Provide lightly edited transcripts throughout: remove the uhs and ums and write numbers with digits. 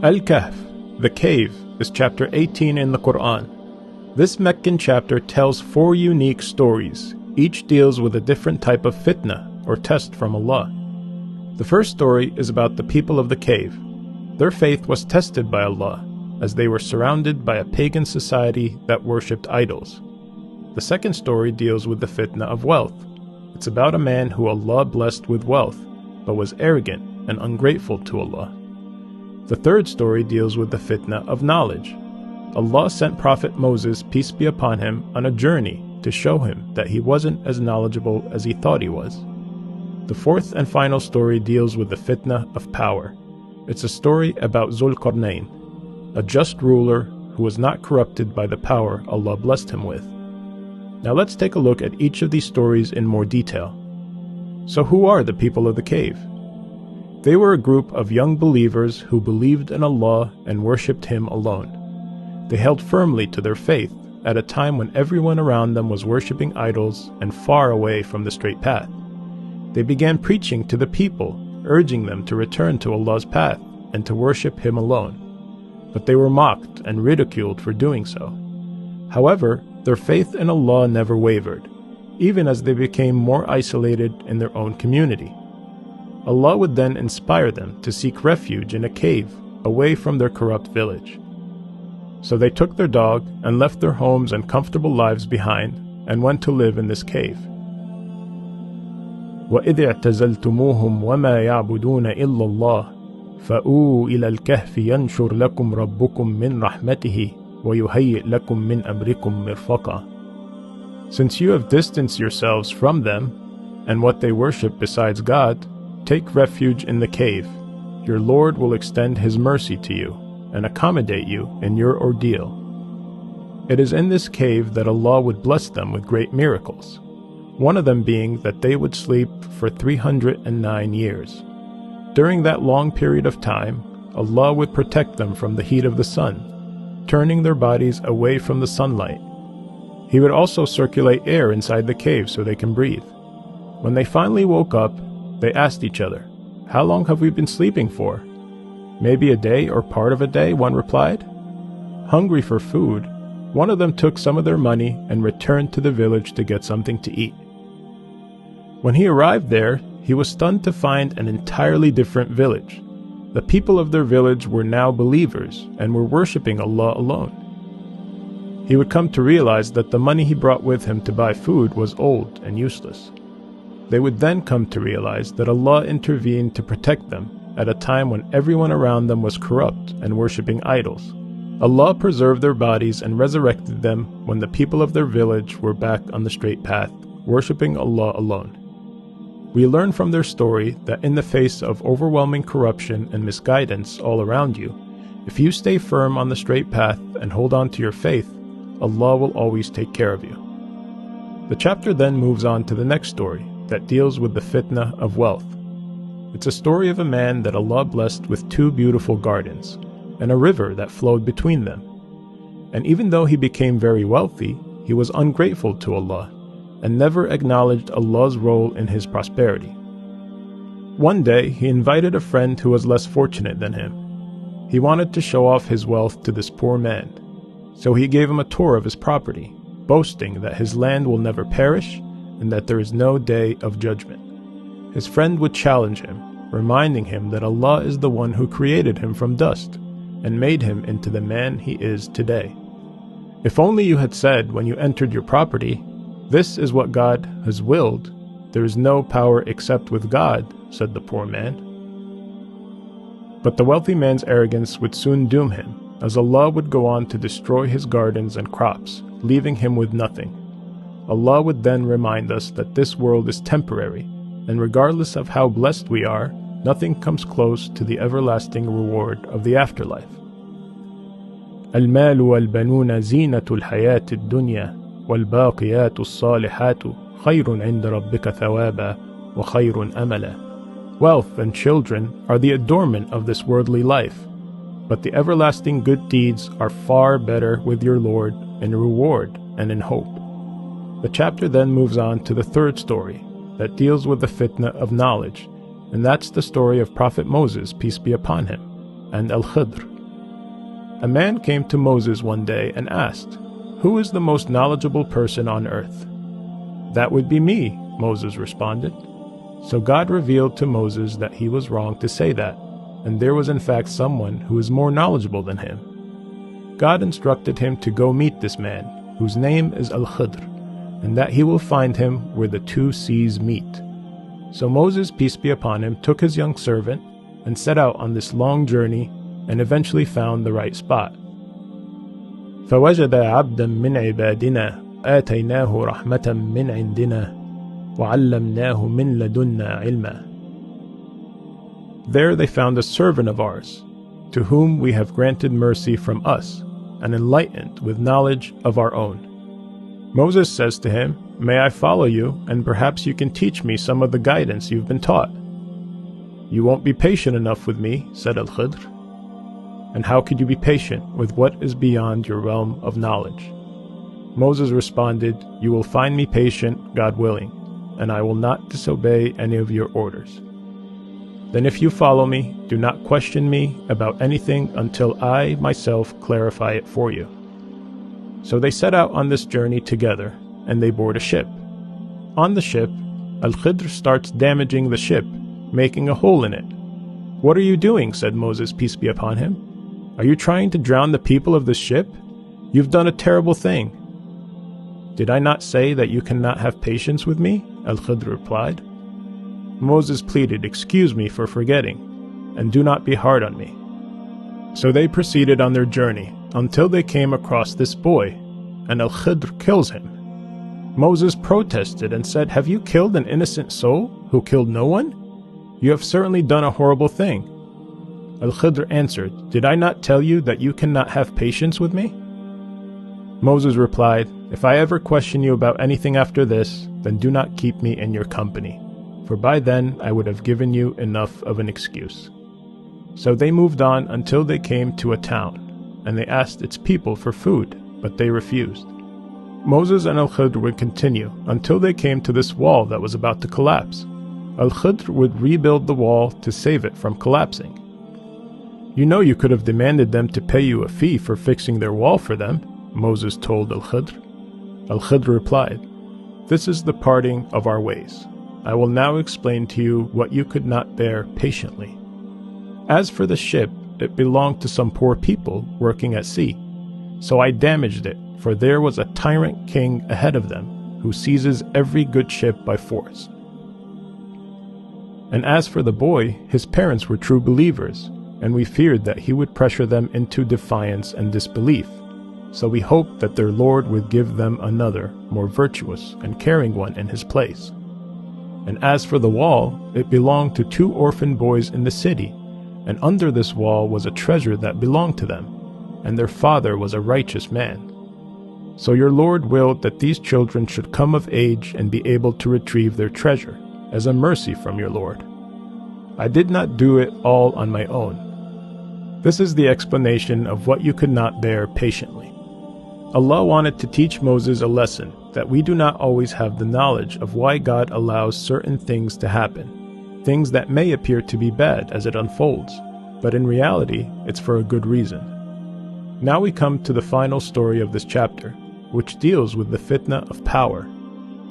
Al-Kahf, the cave, is chapter 18 in the Quran. This Meccan chapter tells 4 unique stories. Each deals with a different type of fitna, or test from Allah. The first story is about the people of the cave. Their faith was tested by Allah, as they were surrounded by a pagan society that worshipped idols. The second story deals with the fitna of wealth. It's about a man who Allah blessed with wealth, but was arrogant and ungrateful to Allah. The third story deals with the fitna of knowledge. Allah sent Prophet Moses, peace be upon him, on a journey to show him that he wasn't as knowledgeable as he thought he was. The fourth and final story deals with the fitna of power. It's a story about Zul-Qarnayn, a just ruler who was not corrupted by the power Allah blessed him with. Now let's take a look at each of these stories in more detail. So who are the people of the cave? They were a group of young believers who believed in Allah and worshipped Him alone. They held firmly to their faith at a time when everyone around them was worshipping idols and far away from the straight path. They began preaching to the people, urging them to return to Allah's path and to worship Him alone. But they were mocked and ridiculed for doing so. However, their faith in Allah never wavered, even as they became more isolated in their own community. Allah would then inspire them to seek refuge in a cave away from their corrupt village. So they took their dog and left their homes and comfortable lives behind and went to live in this cave. وَإِذِ اعْتَزَلْتُمُوهُمْ وَمَا يَعْبُدُونَ إِلَّا اللَّهَ فَأْوُوا إِلَى الْكَهْفِ يَنْشُرْ لَكُمْ رَبُّكُمْ مِنْ رَحْمَتِهِ وَيُهَيِّئْ لَكُمْ مِنْ أَمْرِكُمْ مِرْفَقًا. Since you have distanced yourselves from them and what they worship besides God, take refuge in the cave. Your Lord will extend His mercy to you and accommodate you in your ordeal. It is in this cave that Allah would bless them with great miracles, one of them being that they would sleep for 309 years. During that long period of time, Allah would protect them from the heat of the sun, turning their bodies away from the sunlight. He would also circulate air inside the cave so they can breathe. When they finally woke up, they asked each other, "How long have we been sleeping for?" "Maybe a day or part of a day," one replied. Hungry for food, one of them took some of their money and returned to the village to get something to eat. When he arrived there, he was stunned to find an entirely different village. The people of their village were now believers and were worshipping Allah alone. He would come to realize that the money he brought with him to buy food was old and useless. They would then come to realize that Allah intervened to protect them at a time when everyone around them was corrupt and worshipping idols. Allah preserved their bodies and resurrected them when the people of their village were back on the straight path, worshipping Allah alone. We learn from their story that in the face of overwhelming corruption and misguidance all around you, if you stay firm on the straight path and hold on to your faith, Allah will always take care of you. The chapter then moves on to the next story that deals with the fitna of wealth. It's a story of a man that Allah blessed with 2 beautiful gardens and a river that flowed between them. And even though he became very wealthy, he was ungrateful to Allah and never acknowledged Allah's role in his prosperity. One day, he invited a friend who was less fortunate than him. He wanted to show off his wealth to this poor man, so he gave him a tour of his property, boasting that his land will never perish and that there is no day of judgment. His friend would challenge him, reminding him that Allah is the one who created him from dust and made him into the man he is today. "If only you had said when you entered your property, 'This is what God has willed,' there is no power except with God," said the poor man. But the wealthy man's arrogance would soon doom him, as Allah would go on to destroy his gardens and crops, leaving him with nothing. Allah would then remind us that this world is temporary, and regardless of how blessed we are, nothing comes close to the everlasting reward of the afterlife. المال والبنون زينة الحياة الدنيا والباقيات الصالحات خير عند ربك ثوابا وخير أملا. Wealth and children are the adornment of this worldly life, but the everlasting good deeds are far better with your Lord in reward and in hope. The chapter then moves on to the third story that deals with the fitna of knowledge, and that's the story of Prophet Moses, peace be upon him, and Al-Khidr, A man came to Moses one day and asked, "Who is the most knowledgeable person on earth?" "That would be me," Moses responded. So God revealed to Moses that he was wrong to say that, and there was in fact someone who is more knowledgeable than him. God instructed him to go meet this man, whose name is Al-Khidr, and that he will find him where the two seas meet. So Moses, peace be upon him, took his young servant and set out on this long journey and eventually found the right spot. فَوَجَدَ عَبْدًا مِّنْ عِبَادِنَا آتَيْنَاهُ رَحْمَةً مِّنْ عِنْدِنَا وَعَلَّمْنَاهُ مِنْ لَدُنَّا عِلْمًا. There they found a servant of ours, to whom we have granted mercy from us, and enlightened with knowledge of our own. Moses says to him, "May I follow you, and perhaps you can teach me some of the guidance you've been taught?" "You won't be patient enough with me," said Al-Khidr. "And how could you be patient with what is beyond your realm of knowledge?" Moses responded, "You will find me patient, God willing, and I will not disobey any of your orders. Then if you follow me, do not question me about anything until I myself clarify it for you." So they set out on this journey together, and they board a ship. On the ship, Al-Khidr starts damaging the ship, making a hole in it. "What are you doing?" said Moses, peace be upon him. "Are you trying to drown the people of this ship? You've done a terrible thing." "Did I not say that you cannot have patience with me?" Al-Khidr replied. Moses pleaded, "Excuse me for forgetting, and do not be hard on me." So they proceeded on their journey until they came across this boy, and Al-Khidr kills him. Moses protested and said, "Have you killed an innocent soul who killed no one? You have certainly done a horrible thing." Al-Khidr answered, "Did I not tell you that you cannot have patience with me?" Moses replied, "If I ever question you about anything after this, then do not keep me in your company, for by then I would have given you enough of an excuse." So they moved on until they came to a town, and they asked its people for food, but they refused. Moses and Al-Khidr would continue until they came to this wall that was about to collapse. Al-Khidr would rebuild the wall to save it from collapsing. "You know you could have demanded them to pay you a fee for fixing their wall for them," Moses told Al-Khidr. Al-Khidr replied, "This is the parting of our ways. I will now explain to you what you could not bear patiently. As for the ship, it belonged to some poor people working at sea. So I damaged it, for there was a tyrant king ahead of them, who seizes every good ship by force. And as for the boy, his parents were true believers, and we feared that he would pressure them into defiance and disbelief. So we hoped that their Lord would give them another, more virtuous and caring one in his place. And as for the wall, it belonged to 2 orphan boys in the city, and under this wall was a treasure that belonged to them, and their father was a righteous man. So your Lord willed that these children should come of age and be able to retrieve their treasure, as a mercy from your Lord. I did not do it all on my own." This is the explanation of what you could not bear patiently. Allah wanted to teach Moses a lesson that we do not always have the knowledge of why God allows certain things to happen, things that may appear to be bad as it unfolds, but in reality, it's for a good reason. Now we come to the final story of this chapter, which deals with the fitna of power.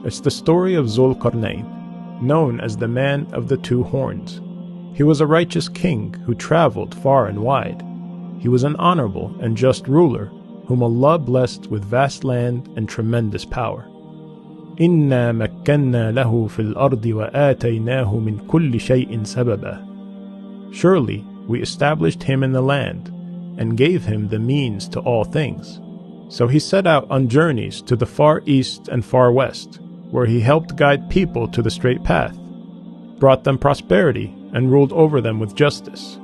It's the story of Zul-Qarnayn, known as the man of the 2 horns. He was a righteous king who traveled far and wide. He was an honorable and just ruler, whom Allah blessed with vast land and tremendous power. إِنَّا مَكَّنَّا لَهُ فِي الْأَرْضِ وَآتَيْنَاهُ مِنْ كُلِّ شَيْءٍ سَبَبًا. Surely we established him in the land, and gave him the means to all things. So he set out on journeys to the far east and far west, where he helped guide people to the straight path, brought them prosperity, and ruled over them with justice.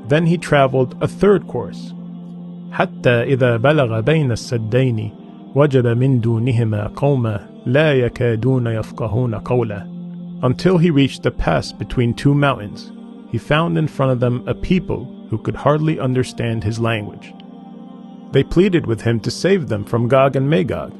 Then he traveled a 3rd course, حتى إذا بلغ بين السدين وجد من دونهما قوما لا يكادون يفقهون قولا. Until he reached the pass between 2 mountains, he found in front of them a people who could hardly understand his language. They pleaded with him to save them from Gog and Magog.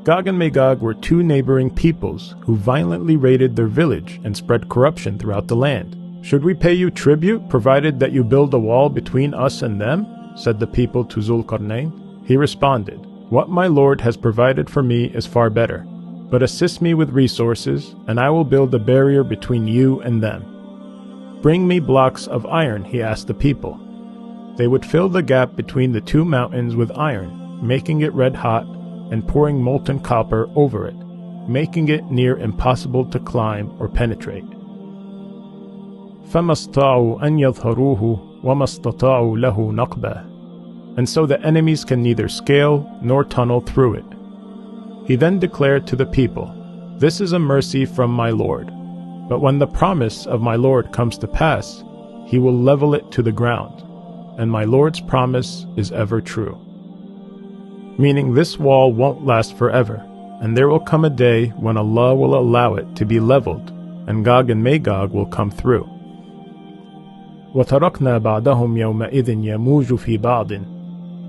Gog and Magog were 2 neighboring peoples who violently raided their village and spread corruption throughout the land. "Should we pay you tribute, provided that you build a wall between us and them?" said the people to Zulqarnain. He responded, "What my Lord has provided for me is far better, but assist me with resources, and I will build a barrier between you and them." "Bring me blocks of iron," he asked the people. They would fill the gap between the two mountains with iron, making it red hot, and pouring molten copper over it, making it near impossible to climb or penetrate. فَمَا اسْطَاعُوا أَنْ يَظْهَرُوهُ وَمَا اسْتَطَاعُوا لَهُ نَقْبًا. And so the enemies can neither scale nor tunnel through it. He then declared to the people, "This is a mercy from my Lord. But when the promise of my Lord comes to pass, he will level it to the ground, and my Lord's promise is ever true." Meaning this wall won't last forever, and there will come a day when Allah will allow it to be leveled, and Gog and Magog will come through. وَتَرَكْنَا بَعْدَهُمْ يَوْمَئِذٍ يَمُوجُ فِي بَعْضٍ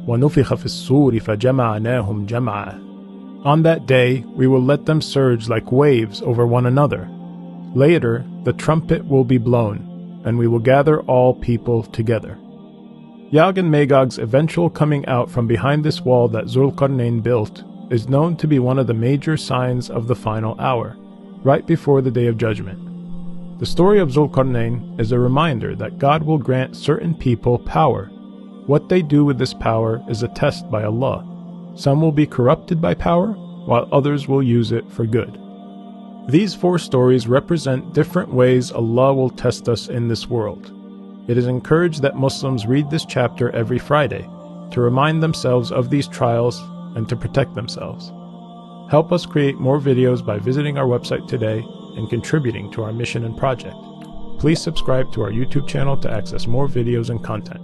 وَنُفِخَ فِي الصُّورِ فَجَمَعْنَاهُمْ جَمْعًا. On that day we will let them surge like waves over one another. Later the trumpet will be blown, and we will gather all people together. Yag and Magog's eventual coming out from behind this wall that Zulqarnain built is known to be one of the major signs of the final hour, right before the Day of Judgment. The story of Zulqarnain is a reminder that God will grant certain people power. What they do with this power is a test by Allah. Some will be corrupted by power, while others will use it for good. These 4 stories represent different ways Allah will test us in this world. It is encouraged that Muslims read this chapter every Friday to remind themselves of these trials and to protect themselves. Help us create more videos by visiting our website today and contributing to our mission and project. Please subscribe to our YouTube channel to access more videos and content.